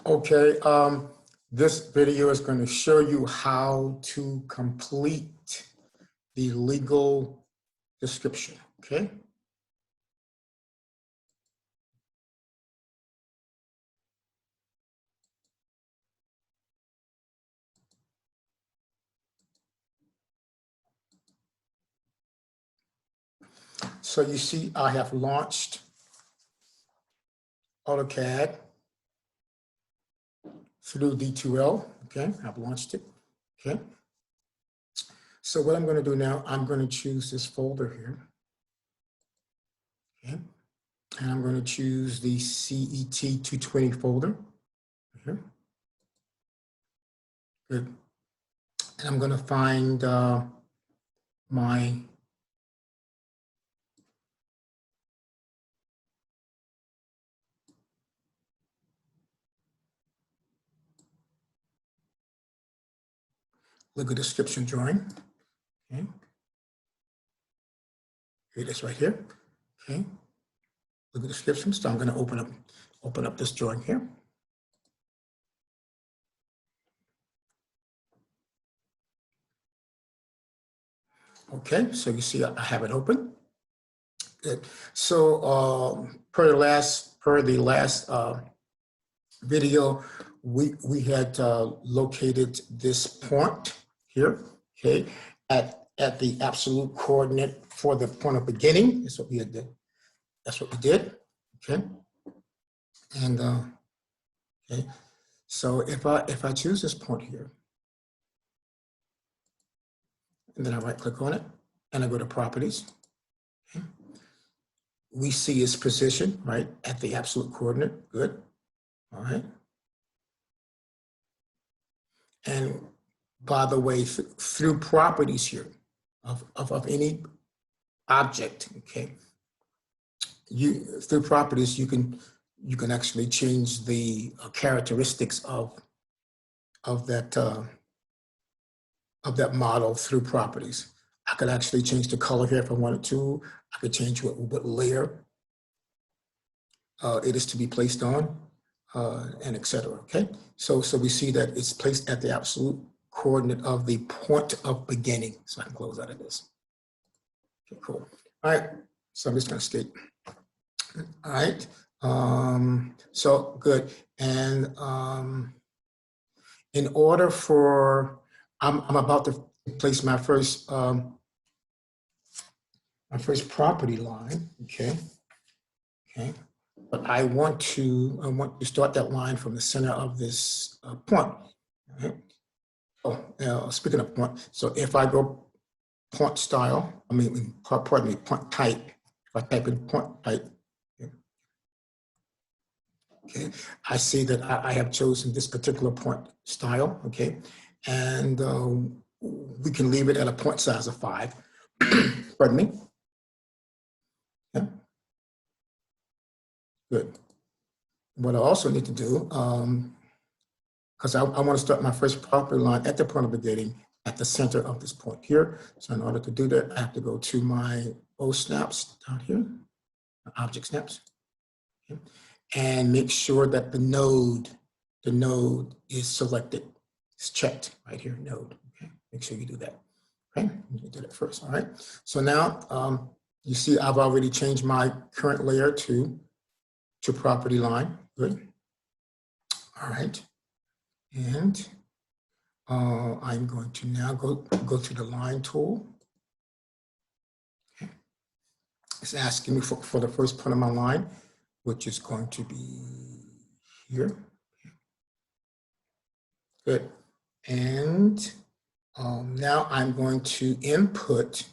Okay, this video is going to show you how to complete the legal description, okay? So you see I have launched AutoCAD through D2L, okay? I've launched it, okay? So what I'm going to do now, I'm going to choose this folder here, okay? And I'm going to choose the CET 220 folder here. Good. And I'm going to find my legal description drawing. Okay. Here it is right here. Okay. Legal description. So I'm going to open up this drawing here. Okay, so you see I have it open. Good. So per the last video, we had located this point here, okay, at the absolute coordinate for the point of beginning. That's what we did. That's what we did. Okay, and okay. So if I choose this point here, and then I right click on it, and I go to properties. Okay. We see its position right at the absolute coordinate. Good. All right. And by the way, through properties here of any object, okay, through properties you can actually change the characteristics of that model through properties. I could actually change the color here if I wanted to. I could change what layer it is to be placed on, and etc. Okay, so we see that it's placed at the absolute coordinate of the point of beginning. So I can close out of this. Okay, cool. All right, so I'm just going to escape. All right, so good. And in order for, I'm about to place my first property line. Okay, okay. But I want to start that line from the center of this point. Right? Oh, speaking of point, so if I go point style, pardon me, point type. If I type in point type, okay, I see that I have chosen this particular point style. Okay, and we can leave it at a point size of 5. Pardon me. Yeah. Good. What I also need to do, because I want to start my first property line at the point of beginning at the center of this point here. So in order to do that, I have to go to my O snaps down here, object snaps, okay, and make sure that the node is selected. It's checked right here, node. Okay, make sure you do that. Okay, you do that first. All right. So now you see I've already changed my current layer to property line. Good. All right. And I'm going to now go to the line tool. Okay. It's asking me for the first point of my line, which is going to be here. Good. And now I'm going to input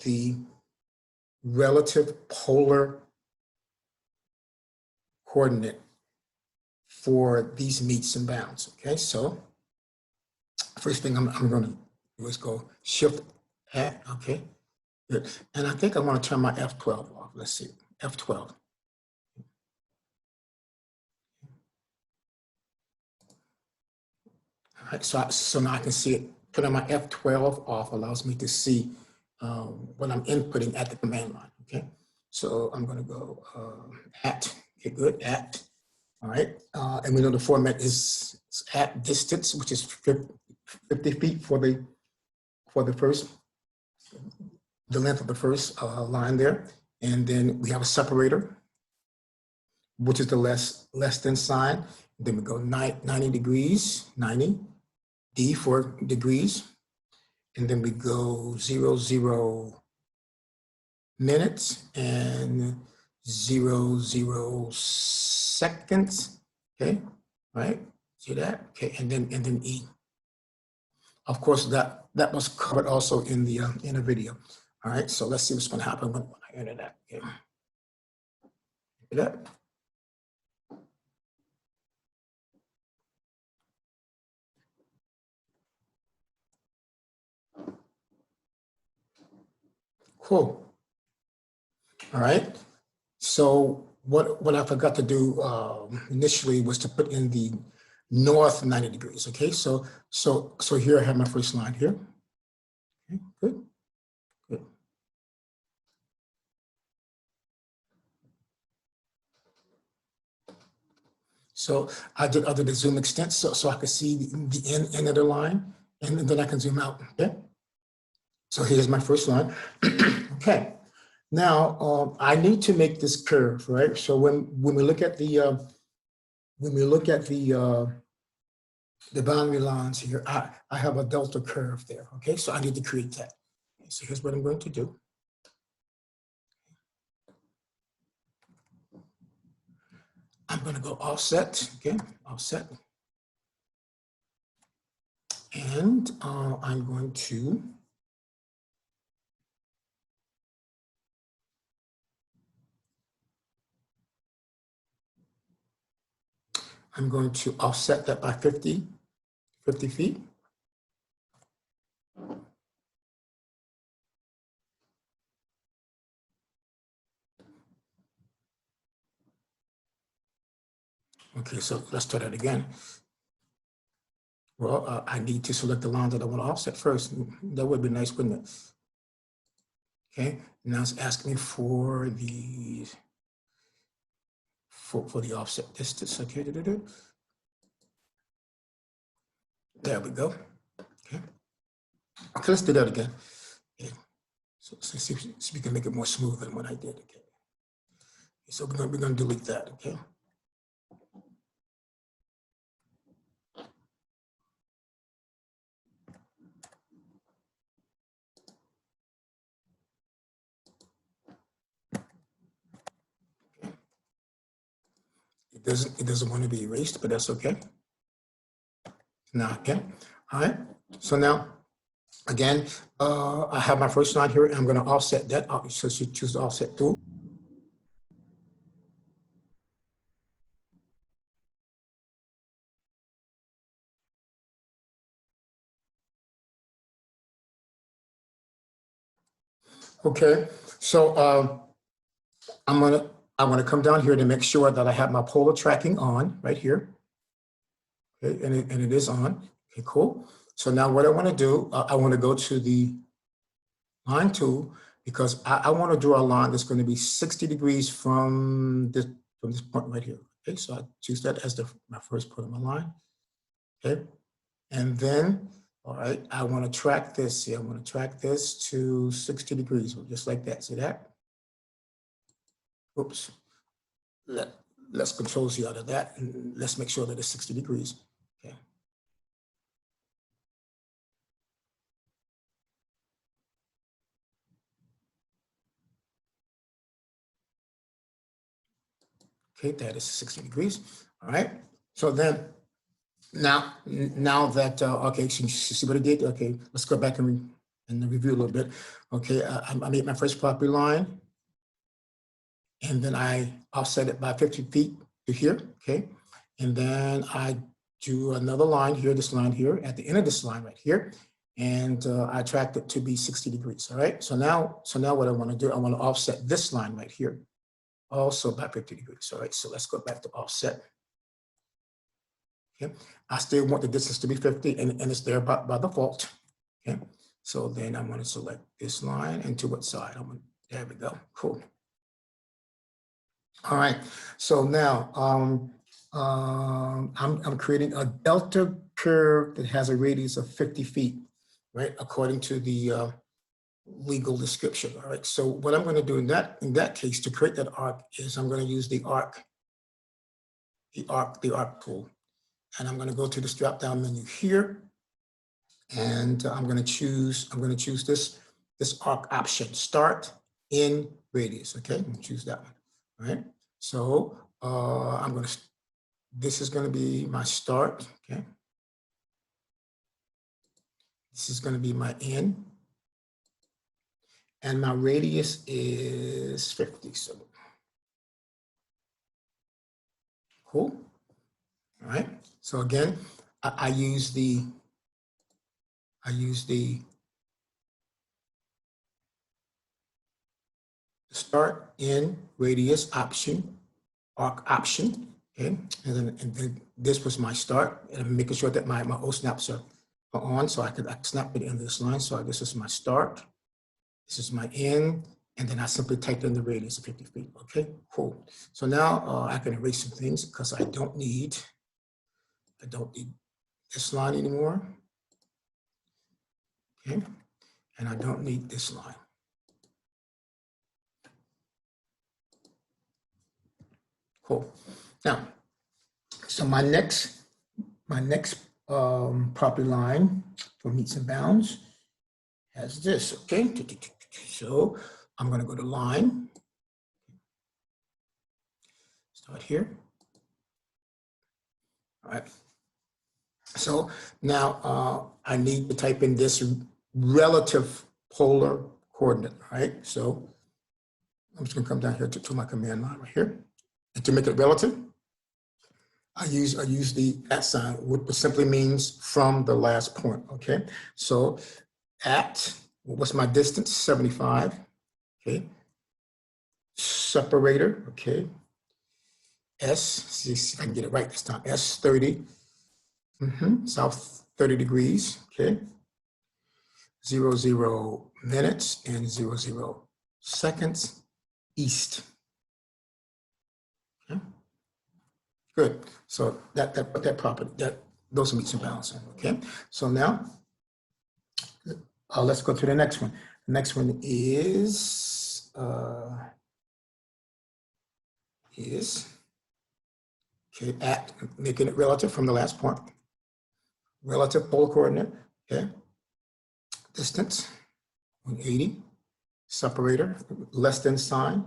the relative polar coordinate for these meets and bounds. Okay, so first thing I'm going to do is go Shift at, okay, good. And I think I want to turn my F12 off. Let's see, F12. All right, so now I can see it. Putting my F12 off allows me to see what I'm inputting at the command line. Okay, so I'm going to go at, okay, good, at, All right, and we know the format is at distance, which is 50 feet for the first, the length of the first line there. And then we have a separator, which is the less than sign. Then we go 90 degrees, 90, D for degrees. And then we go 00 minutes and 00 seconds. Okay, right? See that? Okay, and then E. Of course, that was covered also in the video. All right, so let's see what's going to happen when I enter that. Okay. See that? Cool. All right. So what I forgot to do initially was to put in the north 90 degrees. Okay. So here I have my first line here. Okay. Good. Good. So I did the zoom extent so I could see the end of the line, and then I can zoom out. Okay. So here's my first line. Okay. Now I need to make this curve, right? So when we look at the boundary lines here, I have a delta curve there. Okay, so I need to create that. Okay, so here's what I'm going to do. I'm going to go offset. Okay, offset, and I'm going to offset that by 50 feet. Okay, so let's try that again. Well, I need to select the line that I want to offset first. That would be nice, wouldn't it? Okay, now it's asking me for the offset distance. Okay, there we go. Okay, let's do that again. Okay. So see if we can make it more smooth than what I did. Okay, so we're going to delete that. Okay. It doesn't want to be erased, but that's okay. Now, okay. All right. So now, again, I have my first line here, and I'm going to offset that. So you choose the offset tool. Okay. So I'm gonna come down here to make sure that I have my polar tracking on right here. Okay, and it is on. Okay, cool. So now what I want to do, I want to go to the line tool, because I want to draw a line that's going to be 60 degrees from this point right here. Okay, so I choose that as my first point of my line. Okay, and then, all right, I want to track this. See, I want to track this to 60 degrees, just like that. See that? Oops. Let's Control Z out of that, and let's make sure that it's 60 degrees. Okay. Okay, that is 60 degrees. All right. So then, now that okay, so you see what I did. Okay, let's go back and review a little bit. Okay, I made my first property line, and then I offset it by 50 feet to here. Okay, and then I do another line here, this line here, at the end of this line right here, and I tracked it to be 60 degrees. All right. So now what I want to do, I want to offset this line right here, also by 50 degrees. All right. So let's go back to offset. Okay. I still want the distance to be 50, and it's there by default. Okay. So then I'm going to select this line, and to what side? There we go. Cool. All right. So now I'm creating a delta curve that has a radius of 50 feet, right? According to the legal description, all right? So what I'm gonna do in that case to create that arc is I'm gonna use the arc tool. And I'm gonna go to this drop-down menu here, and I'm gonna choose this arc option, start in radius, okay? I'm gonna choose that one, all right? So this is gonna be my start, okay? This is gonna be my end, and my radius is 50, so cool, all right? So again, I use the start in radius option, arc option, okay? And then this was my start, and I'm making sure that my O snaps are on, so I could snap it in this line. So this is my start, this is my end, and then I simply typed in the radius of 50 feet. Okay, cool. So now I can erase some things because I don't need this line anymore. Okay, and I don't need this line. Cool. Now, so my next property line for meets and bounds has this. Okay, so I'm going to go to line. Start here. All right. So now I need to type in this relative polar coordinate, right? So I'm just gonna come down here to my command line right here. And to make it relative, I use the @ sign, which simply means from the last point, okay? So what's my distance? 75, okay? Separator, okay? See if I can get it right this time, S30. South 30 degrees, okay? 00 minutes and 00 seconds east. Okay. Good. So that property, those meets and bounds. Okay. So now let's go to the next one. The next one is okay, making it relative from the last point. Relative polar coordinate, okay. Distance, 180. Separator, less than sign,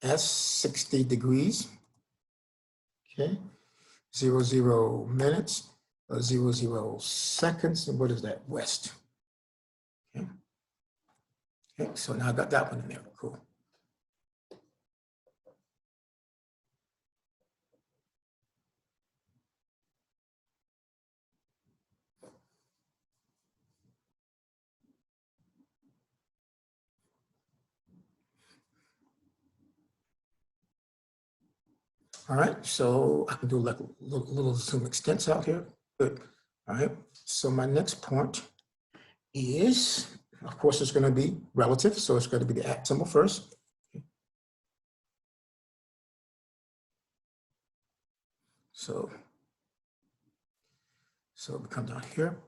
S, 60 degrees, okay. 00 minutes, 00 seconds, and what is that? West. Okay. Okay, so now I got that one in there, cool. All right, so I can do like a little zoom extents out here. Good. All right, so my next point is, of course, it's going to be relative, so it's going to be the @ symbol first. Okay. So we come down here.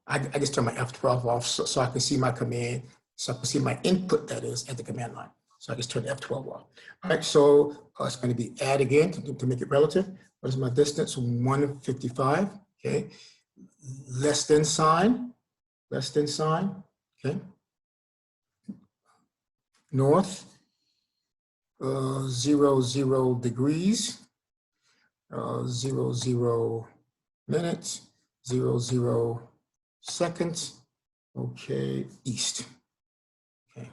I just turn my F12 off so I can see my command, so I can see my input, that is, at the command line. So I just turn F12 off. All right, so it's going to be add again to make it relative. What is my distance? 155, okay. Less than sign, okay. North, 00 degrees, 00 minutes, 00 seconds, okay, east. Okay,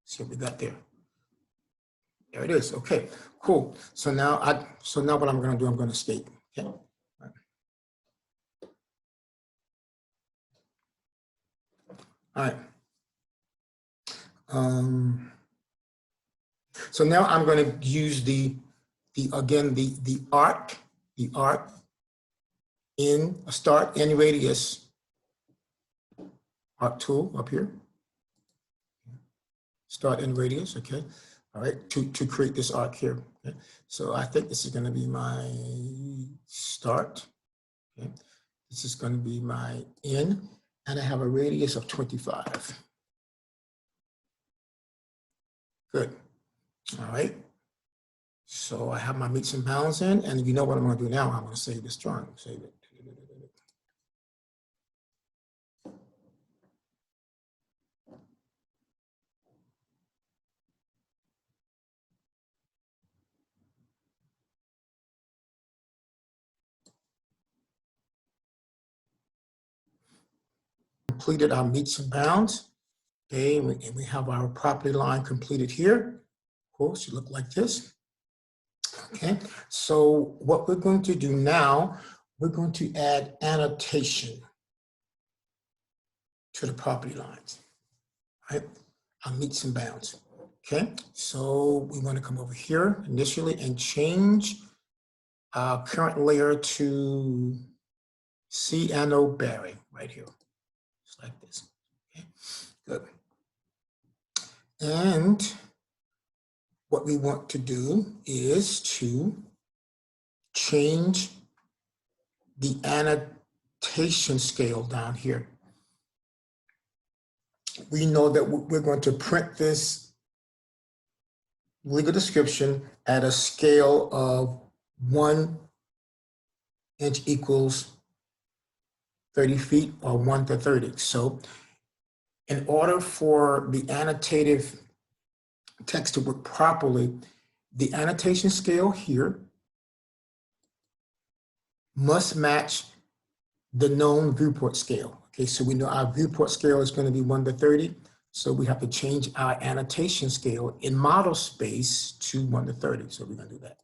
see what we got there. There it is. Okay, cool. So now what I'm going to do, I'm going to escape. Okay. All right. So now I'm going to use the arc in a start in radius arc tool up here. Start in radius, okay. all right, to create this arc here. Okay? So I think this is going to be my start. Okay? This is going to be my end, and I have a radius of 25. Good. All right. So I have my meets and bounds in, and you know what I'm going to do now? I'm going to save this drawing. Save it. Completed our meets and bounds. Okay, and we have our property line completed here. Of course, it look like this. Okay, so what we're going to do now, we're going to add annotation to the property lines, right? Our meets and bounds. Okay, so we want to come over here initially and change our current layer to C&O bearing right here, just like this. Okay, good. And what we want to do is to change the annotation scale down here. We know that we're going to print this legal description at a scale of 1 inch equals 30 feet or 1 to 30. So in order for the annotative text to work properly, the annotation scale here must match the known viewport scale. Okay, so we know our viewport scale is going to be 1 to 30. So we have to change our annotation scale in model space to 1 to 30. So we're going to do that.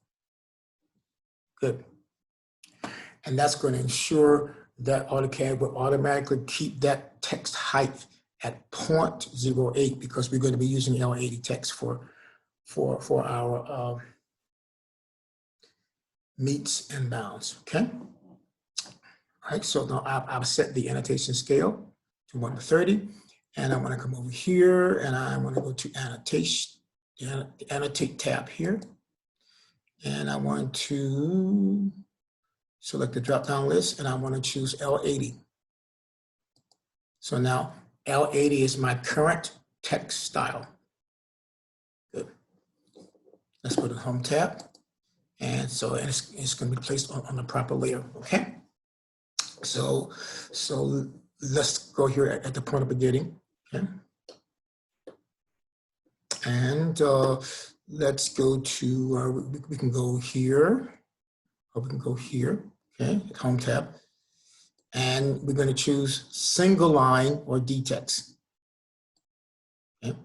Good. And that's going to ensure that AutoCAD will automatically keep that text height at 0.08 because we're going to be using L80 text for our meets and bounds. Okay. All right, so now I've set the annotation scale to 1 to 30, and I want to come over here and I want to go to annotation, annotate tab here, and I want to select the drop-down list and I want to choose L80. So now L80 is my current text style. Good. Let's go to the Home tab, and so it's going to be placed on the proper layer. Okay. So let's go here at the point of beginning, okay? And let's go to, we can go here, or we can go here, okay, Home tab. And we're going to choose single line or D-text. Okay.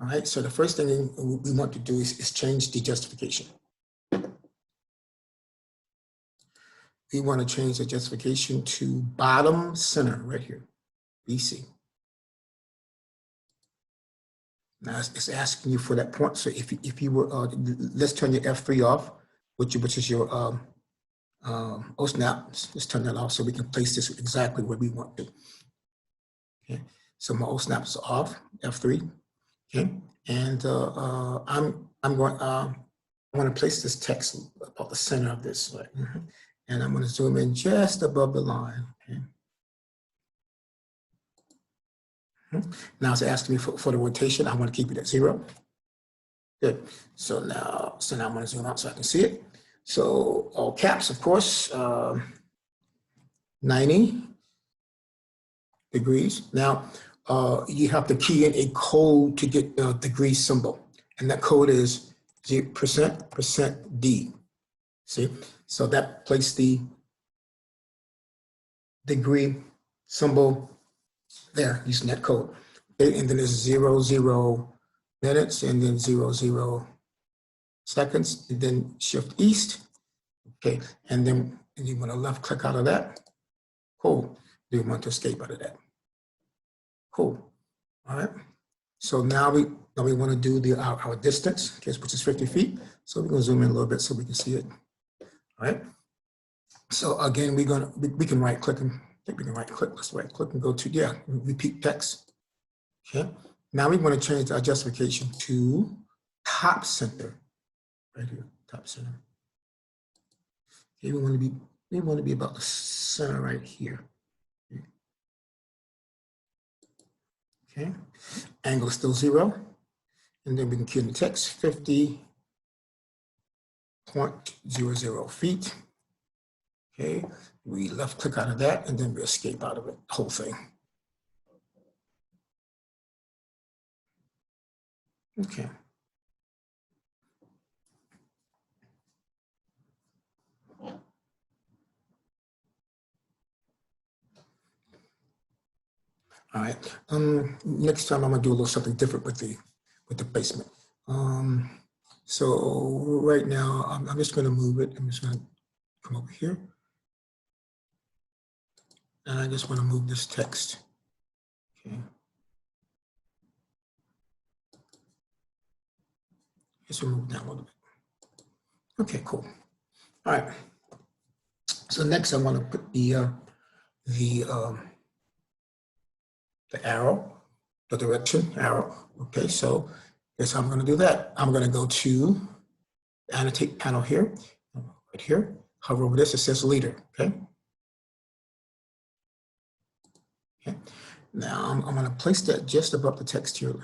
All right, so the first thing we want to do is change the justification. We want to change the justification to bottom center right here, BC. Now it's asking you for that point. So if you were, let's turn your F3 off, which is your OSNAP. Let's turn that off so we can place this exactly where we want to. Okay, so my OSNAP is off, F3. Okay, and I'm going. I want to place this text about the center of this. Right? And I'm going to zoom in just above the line. Okay. Now it's asking me for the rotation. I want to keep it at 0. Good. So now I'm going to zoom out so I can see it. So all caps, of course, 90 degrees. Now you have to key in a code to get the degree symbol, and that code is %D. See, so that placed the degree symbol there using that code. Okay, and then there's 00 minutes and then 00 seconds, and then shift east. Okay, and then you want to left click out of that. Cool. You want to escape out of that. Cool. All right. So now we want to do our distance, okay, which is 50 feet. So we're going to zoom in a little bit so we can see it. All right. So again, we can right click and I think we can right click. Let's right click and go to repeat text. Okay. Now we want to change our justification to top center, right here, top center. Okay, we want to be about the center right here. Okay, angle is still 0. And then we can key in the text 50.00 feet. Okay, we left click out of that and then we escape out of it, the whole thing. Okay. All right. Next time I'm gonna do a little something different with the placement. So right now I'm just gonna move it. I'm just gonna come over here, and I just want to move this text. Okay. Just move down a little bit. Okay, cool. All right. So next I want to put the arrow, the direction arrow. Okay, so here's how I'm going to do that. I'm going to go to the annotate panel here, right here, hover over this, it says leader, okay? Okay. Now I'm going to place that just above the text here,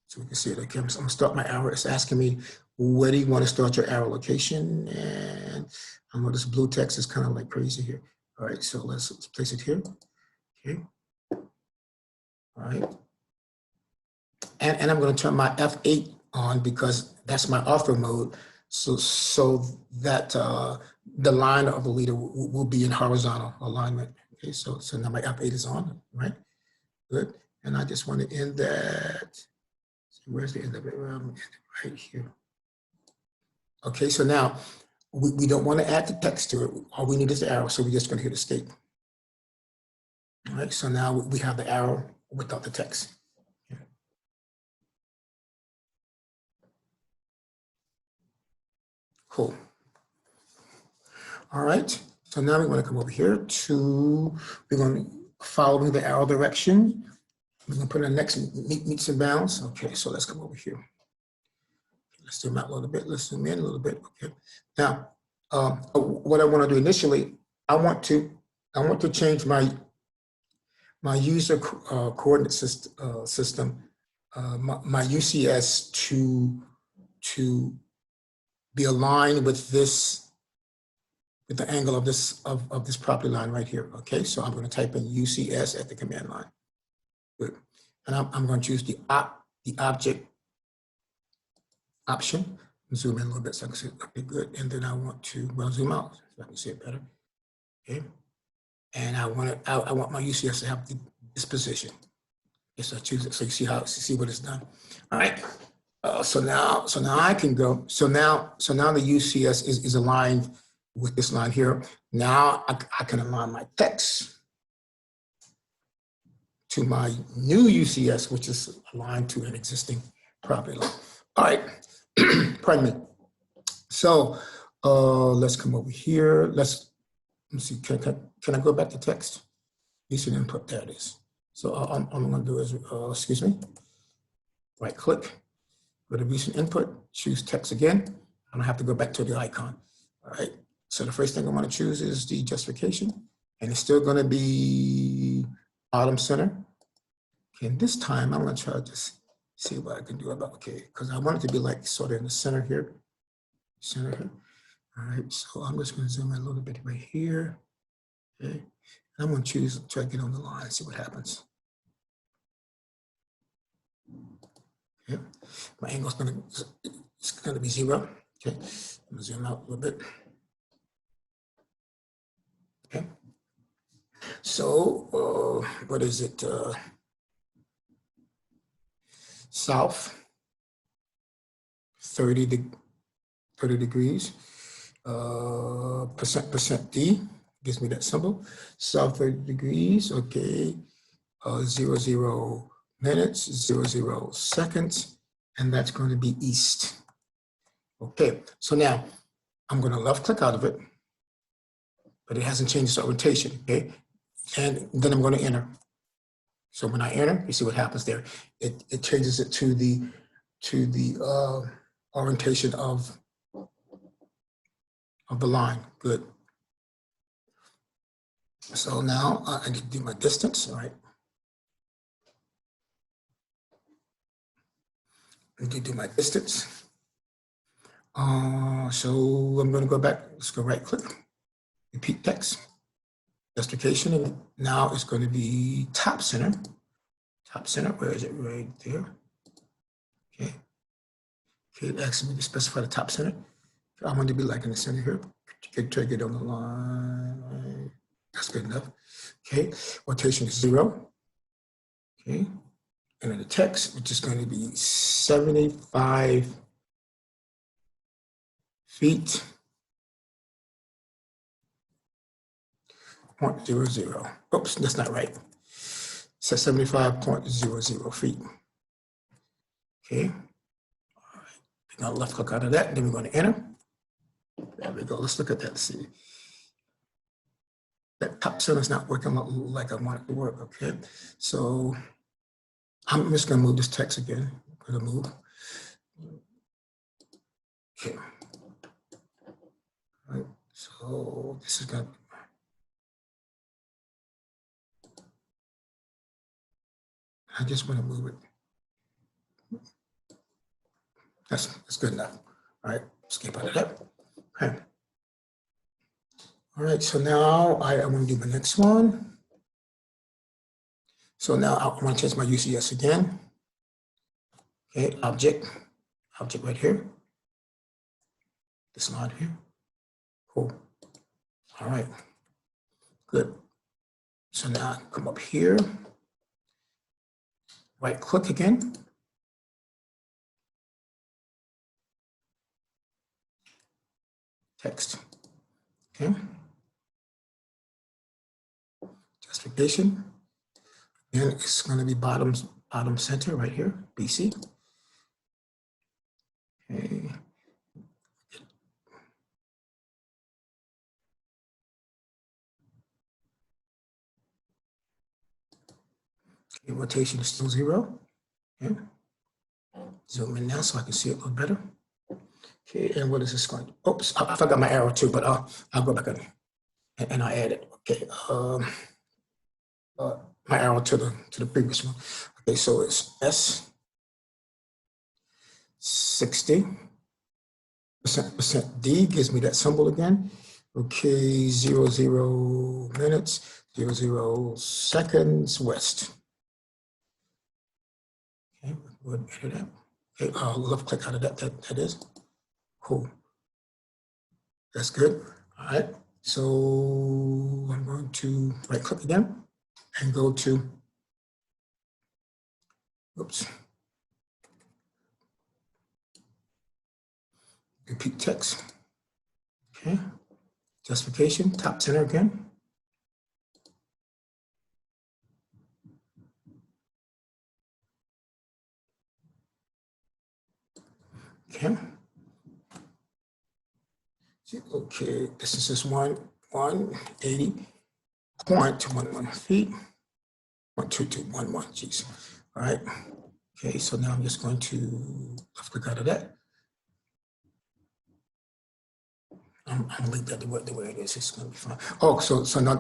so we can see it. Okay, I'm going to start my arrow. It's asking me, where do you want to start your arrow location? And I know this blue text is kind of like crazy here. All right, so let's place it here. Okay. All right. And I'm going to turn my F8 on because that's my author mode. So that the line of the leader will be in horizontal alignment. Okay, so now my F8 is on, right? Good. And I just want to end that. Where's the end of it? Right here. Okay, so now we don't want to add the text to it. All we need is the arrow, so we're just going to hit escape. All right, so now we have the arrow without the text. Okay. Cool. All right, so now we want to come over here we're going to follow the arrow direction. We're going to put in the next meets and bounds. Okay, so let's come over here. Let's zoom out a little bit. Let's zoom in a little bit. Okay. Now, what I want to do initially, I want to change my user coordinate system, my UCS to be aligned with the angle of this property line right here. Okay, so I'm going to type in UCS at the command line. Good. And I'm going to choose the object option. Zoom in a little bit so I can see it. Okay, good. And then I want to zoom out so I can see it better. Okay. And I want my UCS to have this position. Yes, I choose it so you see what it's done. All right. So now I can go. So now the UCS is aligned with this line here. Now I can align my text to my new UCS, which is aligned to an existing property line. All right. Pardon me. So let's come over here. Let's see. Can I go back to text? Recent input. There it is. So all I'm going to do is, excuse me, right click, go to recent input, choose text again. I don't have to go back to the icon. All right. So the first thing I want to choose is the justification, and it's still going to be bottom center. Okay, and this time I'm going to try to just see what I can do about, okay, because I want it to be like sort of in the center here. Center here. All right, so I'm just going to zoom in a little bit right here. Okay, and I'm going to try to get on the line, see what happens. Okay, my angle is going to be 0. Okay, I'm going to zoom out a little bit. Okay, so what is it? South 30 degrees, percent D gives me that symbol. South 30 degrees, okay, 00 minutes, 00 seconds, and that's going to be east. Okay, so now I'm going to left click out of it, but it hasn't changed its orientation, okay? And then I'm going to enter. So when I enter, you see what happens there. It changes it to the orientation of the line. Good. So now I need to do my distance, all right? I need to do my distance. So I'm going to go back. Let's go right click, repeat text, justification, and now it's going to be top center. Top center, where is it? Right there. Okay. Okay, it asks me to specify the top center. I want to be like in the center here. Take it on the line. That's good enough. Okay, rotation is 0. Okay, and then the text, which is going to be 75 feet, 0.00. Oops, that's not right. It says 75.00 feet. Okay, all right. We're going to left click out of that, and then we're going to enter. There we go. Let's look at that. See. That top center is not working like I want it to work, okay? So I'm just gonna move this text again. I'm gonna move. Okay. All right, so this is gonna, I just wanna move it. That's good enough. All right, skip out of that. Okay. All right, so now I want to do my next one. So now I want to change my UCS again. Okay, object right here. This line here. Cool. All right, good. So now I come up here, right click again. Text, okay. Justification, and it's going to be bottom center right here, BC. Okay. Okay, rotation is still 0. Okay. Zoom in now so I can see it a little better. Okay, and what is this going to? Oops, I forgot my arrow too, but I'll go back and I'll add it. Okay, my arrow to the previous one. Okay, so it's S 60%. D gives me that symbol again. Okay, 00 minutes, 00 seconds west. Okay, go ahead and enter that. Okay, I'll left click out of that. That is cool. That's good. All right. So I'm going to right click again and go to, oops, repeat text. Okay. Justification, top center again. Okay. Okay, this is 180.11 feet. 12211, geez. All right. Okay, so now I'm just going to left click out of that. I'm gonna leave that the way it is. It's gonna be fine. Oh, so now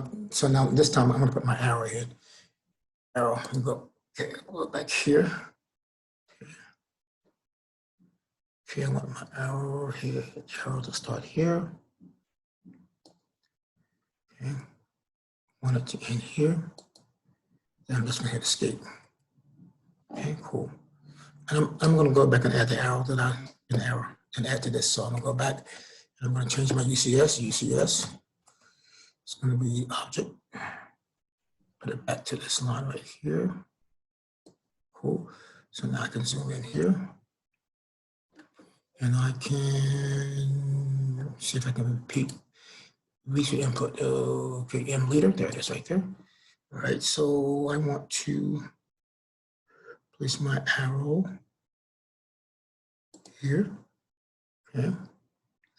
this time I'm gonna put my arrow in. Arrow and go. Okay, look back here. Okay, I want my arrow here. Arrow to start here. Okay, want it to end here. Then I'm just gonna hit escape. Okay, cool. And I'm gonna go back and add the arrow and add to this. So I'm gonna go back and I'm gonna change my UCS. It's gonna be object. Put it back to this line right here. Cool. So now I can zoom in here. And I can see if I can reach the input. Okay, M leader, there it is right there. All right, so I want to place my arrow here, okay?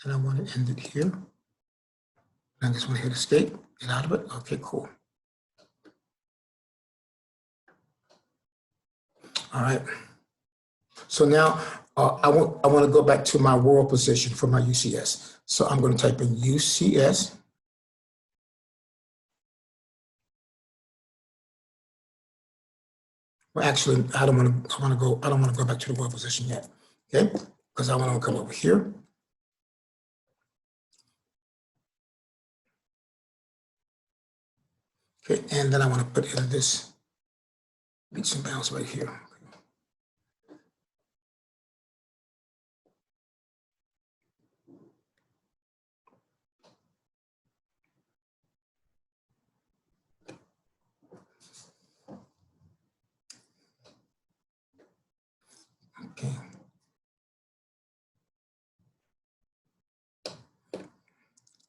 And I want to end it here. I just want to hit escape, get out of it. Okay, cool. All right. So now I want to go back to my world position for my UCS. So I'm going to type in UCS. Well, actually, I don't want to go back to the world position yet. Okay, because I want to come over here. Okay, and then I want to put in this meets and bounds right here. Okay.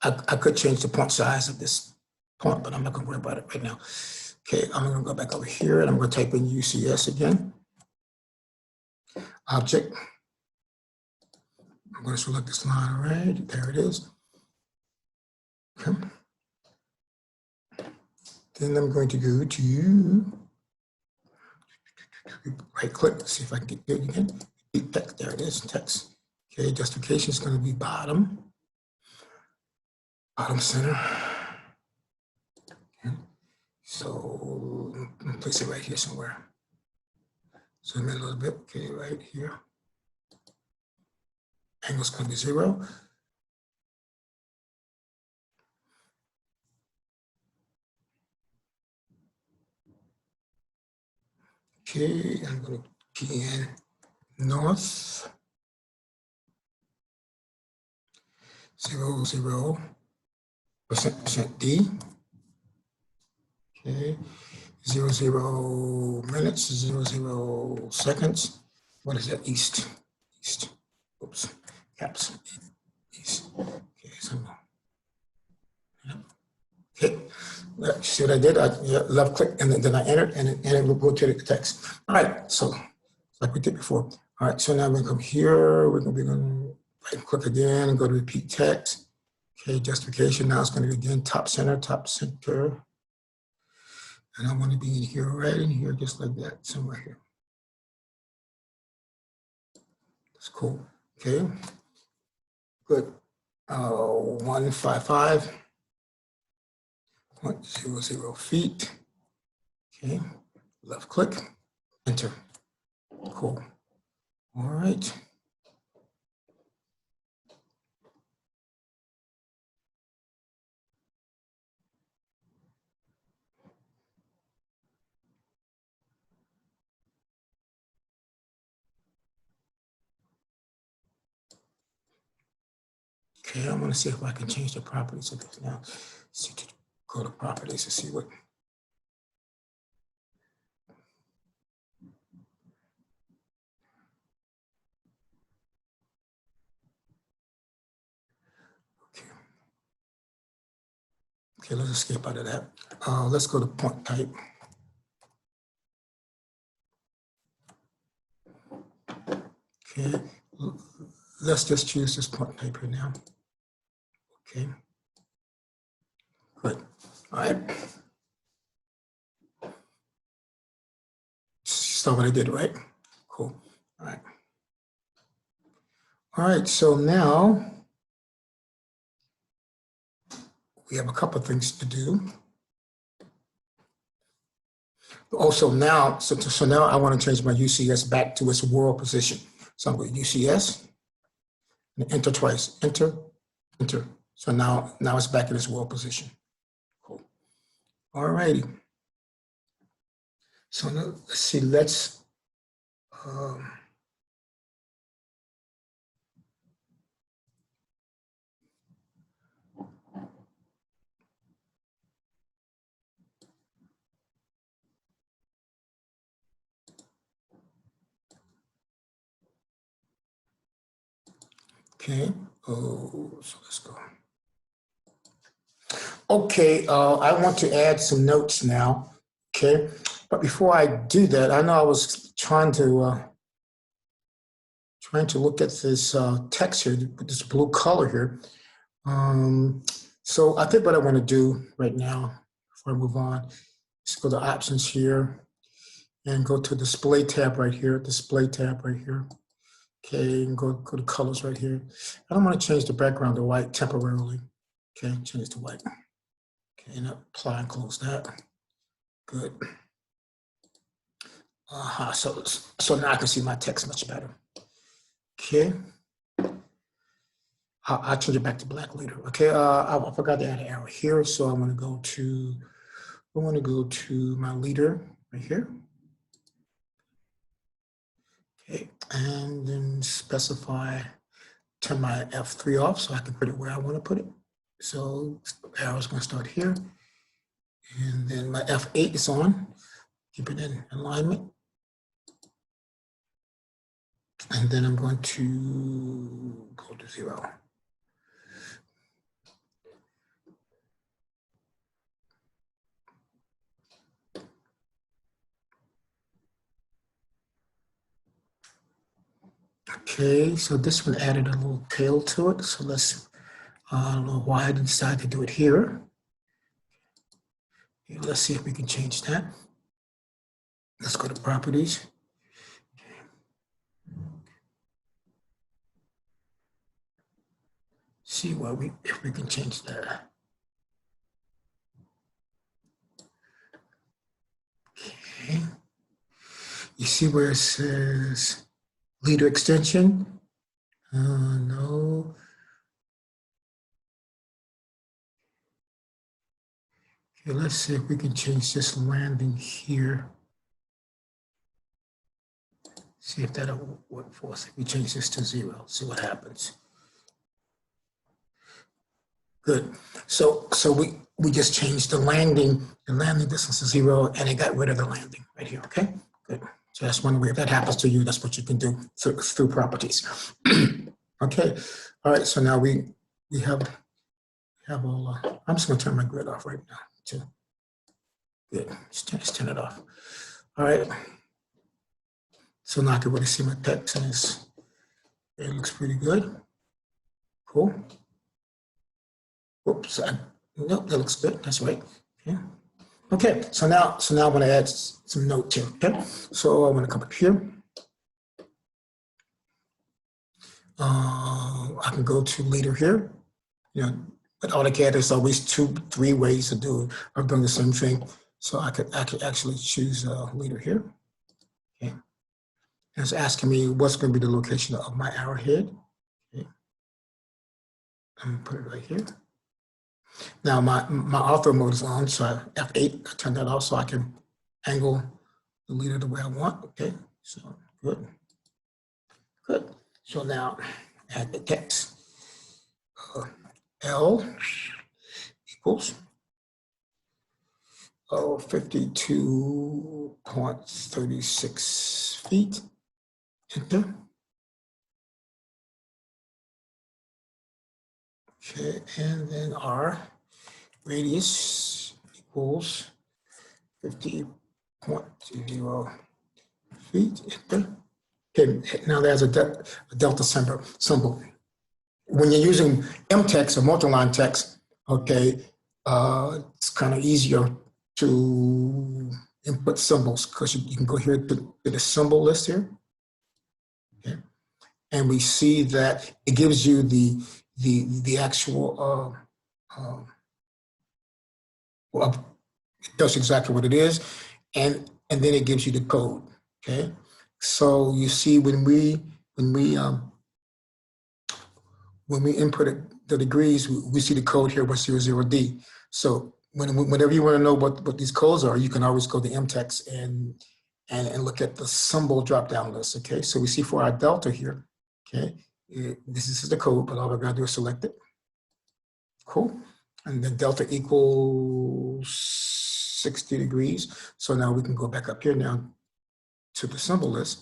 I could change the font size of this font, but I'm not going to worry about it right now. Okay, I'm going to go back over here and I'm going to type in UCS again. Object. I'm going to select this line, right? There it is. Okay. Then I'm going to go to right click, see if I can get it again. Text, there it is, text. Okay, justification is going to be bottom center. Okay. So place it right here somewhere. Zoom in a little bit, okay, right here. Angle's going to be 0. Okay, I'm going to key in north 0.0% D. Okay, 0.0 minutes, 0.0 seconds. What is that? East. Oops, caps. East. Okay, so. Okay, see what I did? I left click and then I entered and it will go to the text. All right, so like we did before. All right, so now we're going to come here. We're going to right click again and go to repeat text. Okay, justification. Now it's going to be again top center. And I want to be in here, right in here, just like that, somewhere here. That's cool. Okay, good. 155.00 feet. Okay, left click, enter. Cool. All right. Okay, I'm going to see if I can change the properties of this now. See, to go to properties to see what. Okay, let's escape out of that. Let's go to point type. Okay, let's just choose this point type here now. Okay, good. All right. Saw what I did, right? Cool. All right. All right, so now we have a couple of things to do. Also now, so now I want to change my UCS back to its world position. So I'm going to UCS and enter twice. Enter. So now it's back in its world position. Cool. All righty. So now, let's see. Okay. Oh, so let's go. Okay, I want to add some notes now. Okay, but before I do that, I know I was trying to look at this text here, this blue color here. So I think what I want to do right now, before I move on, is go to options here, and go to display tab right here, display tab right here. Okay, and go to colors right here. I don't want to change the background to white temporarily. Okay, change it to white. Okay, and apply and close that. Good. So now I can see my text much better. Okay. I'll change it back to black later. Okay, I forgot to add an arrow here, so I'm going to go to my leader right here. Okay, and then specify, turn my F3 off so I can put it where I want to put it. So arrow's going to start here, and then my F8 is on. Keep it in alignment, and then I'm going to go to 0. Okay, so this one added a little tail to it. So let's, I don't know why I decided to do it here. Okay, let's see if we can change that. Let's go to properties. See what if we can change that. Okay. You see where it says leader extension? No. Okay, let's see if we can change this landing here. See if that'll work for us. If we change this to 0, see what happens. Good. So we just changed the landing distance to 0, and it got rid of the landing right here. Okay. Good. So that's one way. If that happens to you, that's what you can do through properties. Okay. All right. So now we have all. I'm just going to turn my grid off right now too. Good. Just turn it off. All right. So now I can really see my text, and it looks pretty good. Cool. Oops. Nope. That looks good. That's right. Yeah. Okay, so now I'm going to add some notes here. Okay, so I'm going to come up here. I can go to leader here. You know, with AutoCAD, there's always 2-3 ways of doing the same thing. So I could actually choose leader here. Okay, and it's asking me what's going to be the location of my arrowhead. Okay, I'm going to put it right here. Now my author mode is on, so F8, I turn that off so I can angle the leader the way I want. Okay, so good. Good. So now add the text. L equals 52.36 feet. Enter. Okay, and then R radius equals 50.0 feet. Enter. Okay, now there's a delta symbol. When you're using M text or multi-line text, okay, it's kind of easier to input symbols because you can go here to the symbol list here. Okay, and we see that it gives you the actual well, it tells you exactly what it is, and then it gives you the code. Okay, so you see when we input the degrees, we see the code here with 00D. So whenever you want to know what these codes are, you can always go to MText and look at the symbol drop-down list. Okay, so we see for our delta here. Okay, this is the code, but all I gotta do is select it. Cool, and then delta equals 60 degrees. So now we can go back up here now to the symbol list,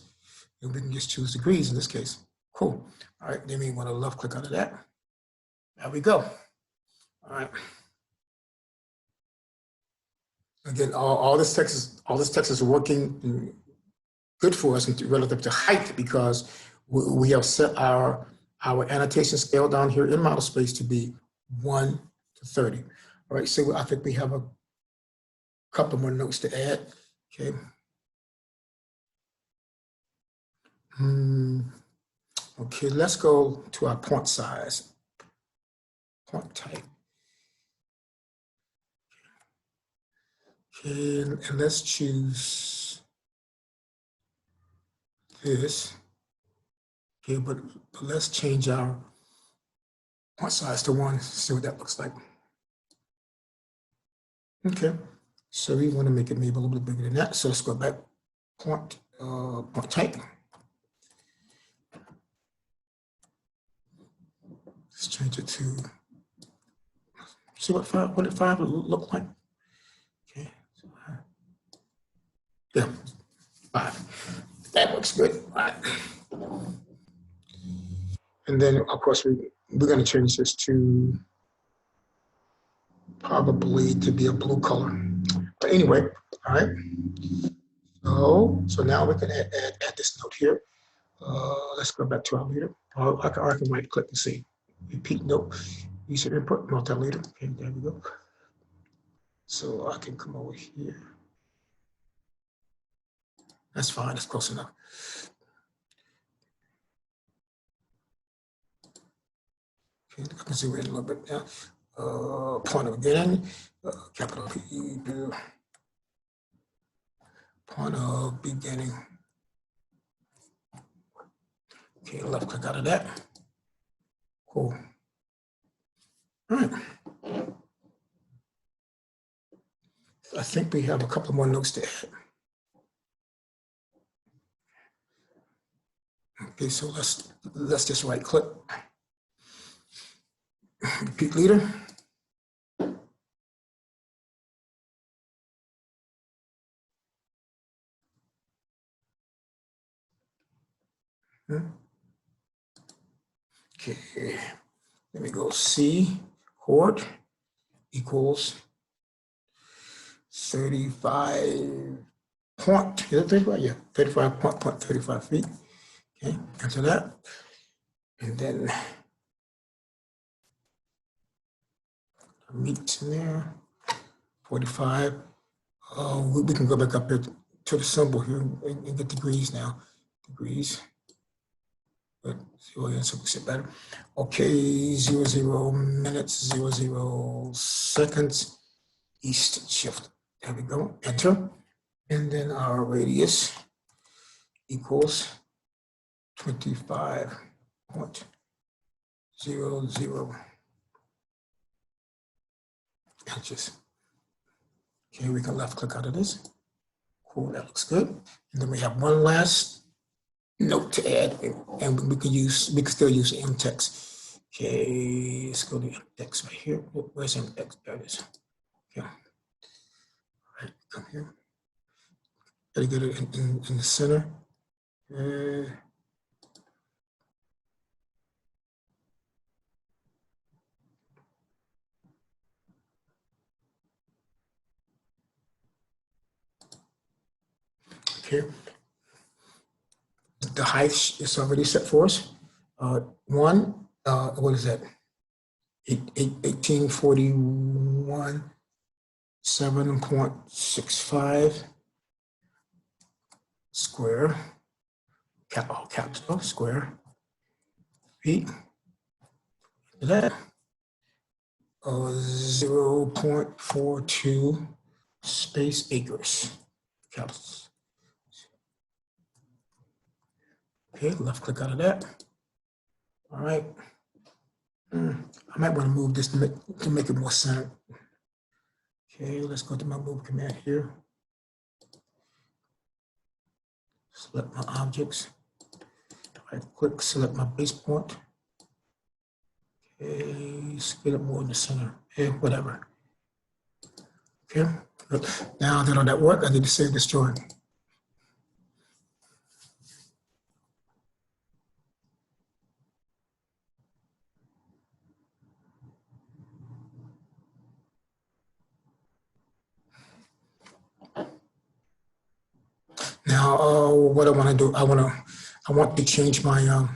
and we can just choose degrees in this case. Cool. All right, then we want to left click onto that. There we go. All right. Again, all this text is working good for us relative to height because we have set our annotation scale down here in model space to be 1 to 30. All right, so I think we have a couple more notes to add. Okay. Okay, let's go to our point size, point type. Okay, and let's choose this. Okay, but let's change our point size to 1, see what that looks like. Okay, so we want to make it maybe a little bit bigger than that. So let's go back, point type. Let's change it to, see what 5 would look like. Okay, yeah, 5. That looks good. All right. And then, of course, we're going to change this to probably to be a blue color. But anyway, all right. So now we can add this note here. Let's go back to our leader. Or I can right click and see. Repeat note. User input, multi-leader. Okay, there we go. So I can come over here. That's fine. That's close enough. Okay, I can zoom in a little bit now. Point of beginning, capital P, point of beginning. Okay, left click out of that. Cool. All right. I think we have a couple more notes to add. Okay, so let's just right click. Repeat leader. Okay, let me go C, chord equals 35 point, is it 35? Yeah, 35 feet. Okay, enter that. And then meet in there, 45. We can go back up here to the symbol here and get degrees now. Degrees. But so we sit better. Okay, 00 minutes, 00 seconds, east shift. There we go, enter. And then our radius equals 25.00 inches. Okay, we can left click out of this. Cool, that looks good. And then we have one last note to add, and we can still use mtext. Okay, let's go to mtext right here. Where's mtext? There it is. Okay. All right, come here. Gotta get it in the center. Okay. The height is already set for us. What is that? 1841, 7.65 square, capital square feet. That 0.42 space acres. Capitals. Okay, left click out of that. All right. I might want to move this to make it more centered. Okay, let's go to my move command here. Select my objects. Right click, select my base point. Okay, get it more in the center. Okay, whatever. Okay, now that all that work, I need to save this drawing. Now, what I want to do, I want to change my I'm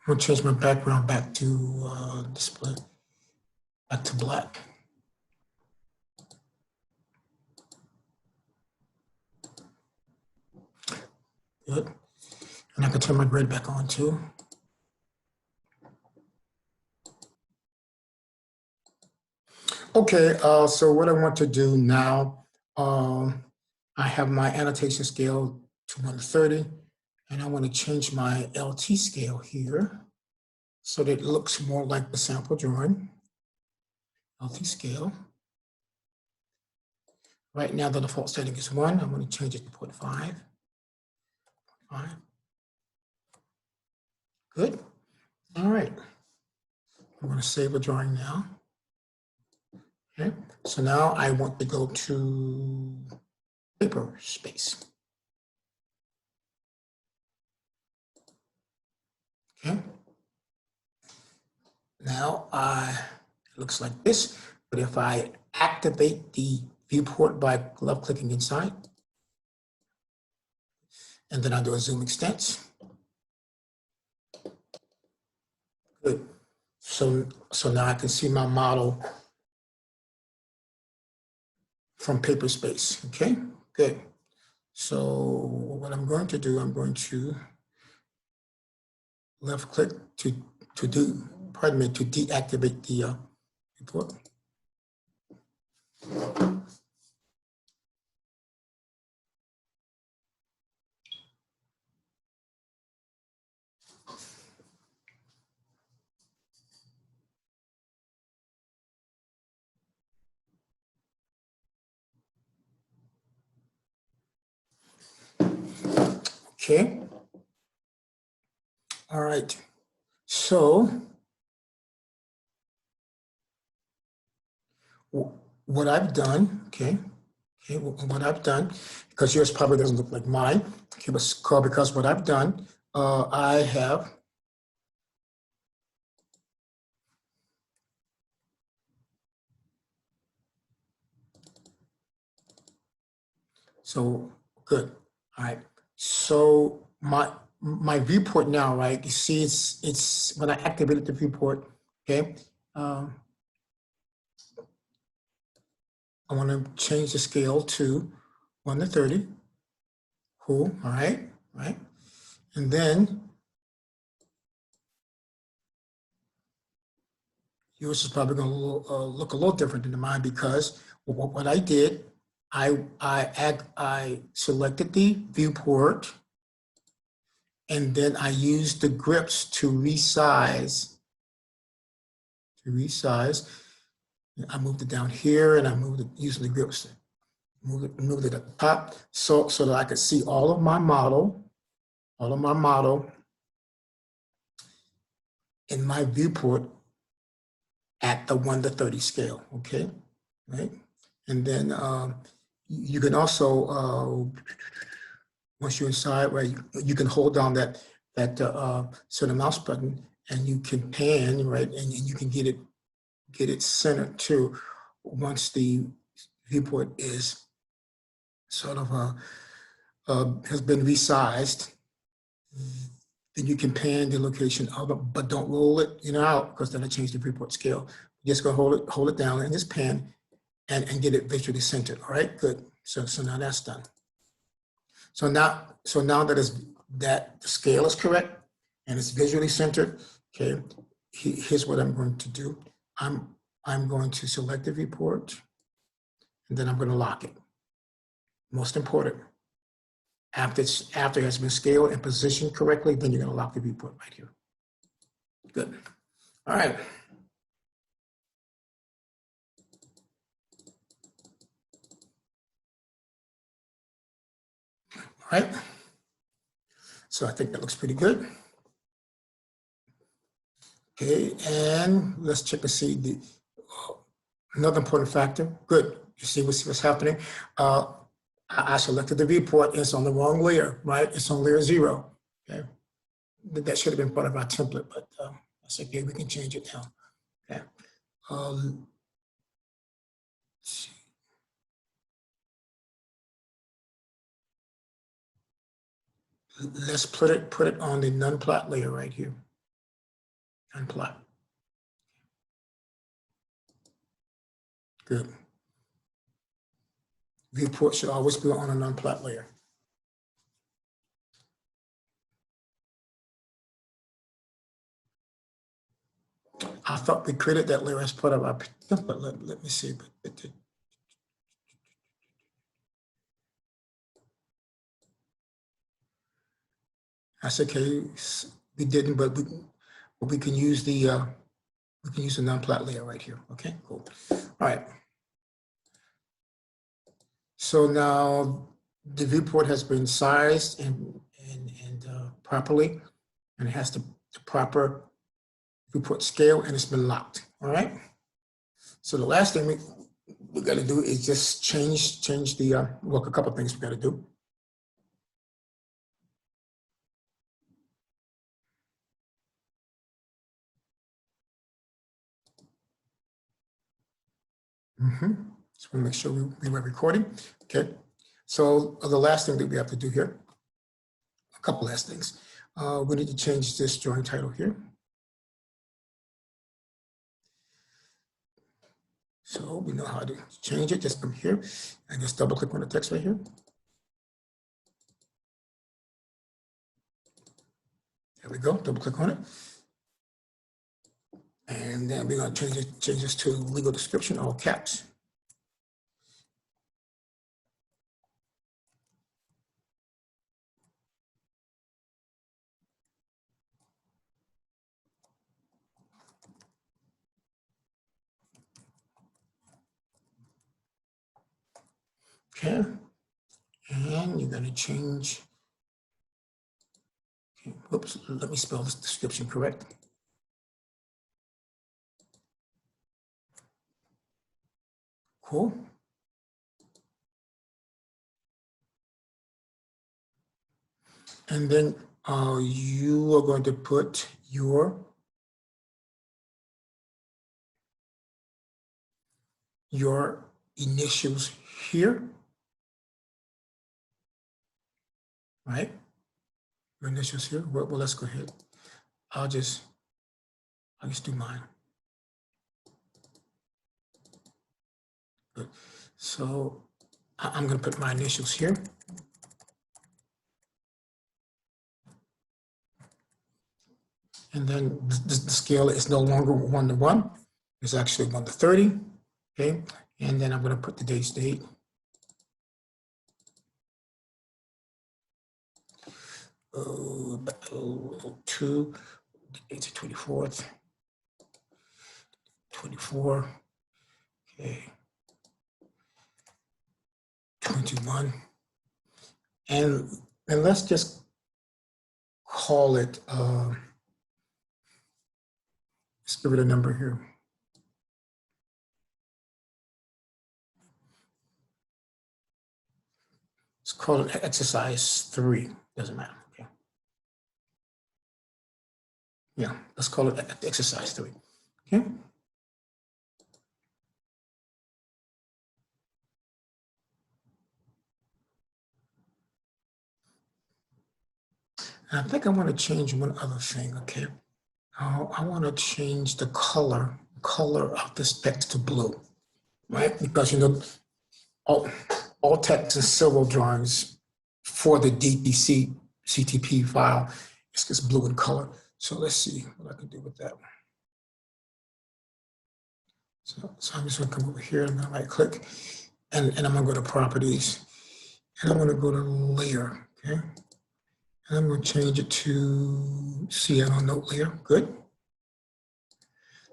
gonna change my background back to display, back to black. Good. And I can turn my grid back on too. Okay, so what I want to do now, I have my annotation scale to 130, and I want to change my LT scale here so that it looks more like the sample drawing. LT scale. Right now, the default setting is 1. I'm going to change it to 0.5. 5. Good. All right. I'm going to save the drawing now. Okay. So now I want to go to paper space. Okay. Now it looks like this, but if I activate the viewport by left clicking inside, and then I do a zoom extents. Good. So now I can see my model from paper space. Okay, good. So what I'm going to do, I'm going to left click to deactivate the viewport. Okay. All right. So what I've done, okay, what I've done, because yours probably doesn't look like mine, okay, but because what I've done, I have so good. All right. So my viewport now, right? You see, it's when I activated the viewport, okay. I want to change the scale to 1 to 30. Cool. All right. Right. And then yours is probably going to look a little different than mine because what I did, I selected the viewport, and then I used the grips to resize. I moved it down here, and I moved it using the grips. Moved it at the top, so that I could see all of my model in my viewport at the 1 to 30 scale. Okay, right, and then you can also once you're inside, right, you can hold down that center mouse button, and you can pan, right, and you can get it centered too. Once the viewport is sort of has been resized, then you can pan the location of it, but don't roll it, out, because then it changes the viewport scale. You're just gonna hold it down and just pan and get it visually centered. All right, good. So now that's done. So now that the scale is correct and it's visually centered, okay, here's what I'm going to do. I'm going to select the viewport, and then I'm going to lock it. Most important, after it has been scaled and positioned correctly, then you're going to lock the viewport right here. Good. All right. All right. So I think that looks pretty good. Okay, and let's check to see another important factor. Good. You see what's happening? I selected the viewport. It's on the wrong layer, right? It's on layer 0. Okay. That should have been part of our template, but that's okay. We can change it now. Okay. Let's see. Let's put it on the non-plot layer right here. Non-plot. Good. Viewport should always be on a non-plot layer. I thought we created that layer as part of our template. Let me see. That's okay. We didn't, but we can use the non-plot layer right here. Okay, cool. All right. So now the viewport has been sized and properly, and it has the proper viewport scale, and it's been locked. All right. So the last thing we got to do is just change the well, a couple of things we got to do. Just want to make sure we were recording. Okay. So the last thing that we have to do here, a couple last things. We need to change this drawing title here. So we know how to change it. Just come here and just double click on the text right here. There we go. Double click on it. And then we're going to change this to legal description, all caps. Okay. And you're going to change. Okay. Oops, let me spell this description correct. Cool. And then you are going to put your initials here, right? Your initials here. Well, let's go ahead. I'll just do mine. Good. So I'm going to put my initials here. And then the scale is no longer 1:1. It's actually 1:30. Okay. And then I'm going to put today's date. Two, it's the 24th. 24. Okay. 21. And let's just call it, let's give it a number here. Let's call it exercise 3. Doesn't matter. Okay. Yeah, let's call it exercise 3. Okay. And I think I want to change one other thing. Okay. I want to change the color of this text to blue, right? Because, you know, all text and civil drawings for the DPC CTP file is just blue in color. So let's see what I can do with that. So I'm just going to come over here. I'm going to right click and I'm going to go to properties and I'm going to go to layer. Okay. And I'm going to change it to CL note layer. Good.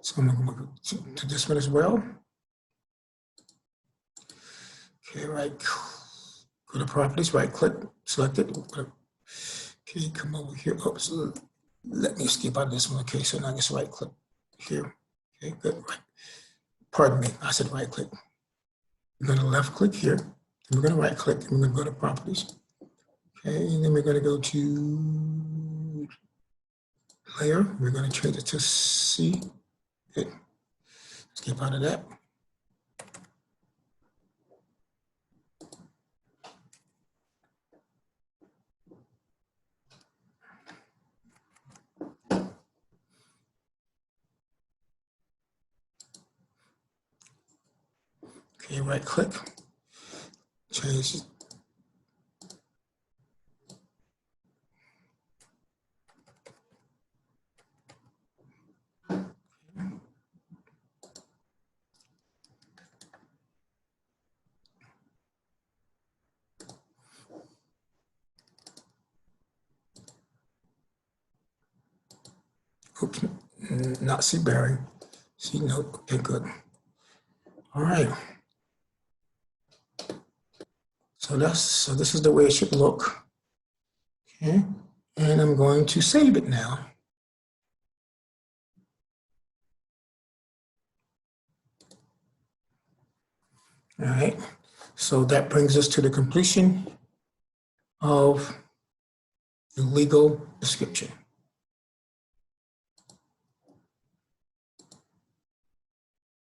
So I'm going to go to this one as well. Okay, right. Go to properties, right click, select it. Okay, come over here. Oops, let me escape out of this one. Okay, so now I just right click here. Okay, good. Right. Pardon me, I said right click. We're going to left click here. And we're going to right click and we're going to go to properties. Okay, and then we're going to go to layer. We're going to change it to C. Good. Escape out of that. Okay, right click, change it. Oops, not C bearing, C note. Okay, good. All right. So this is the way it should look. Okay, and I'm going to save it now. All right. So that brings us to the completion of the legal description.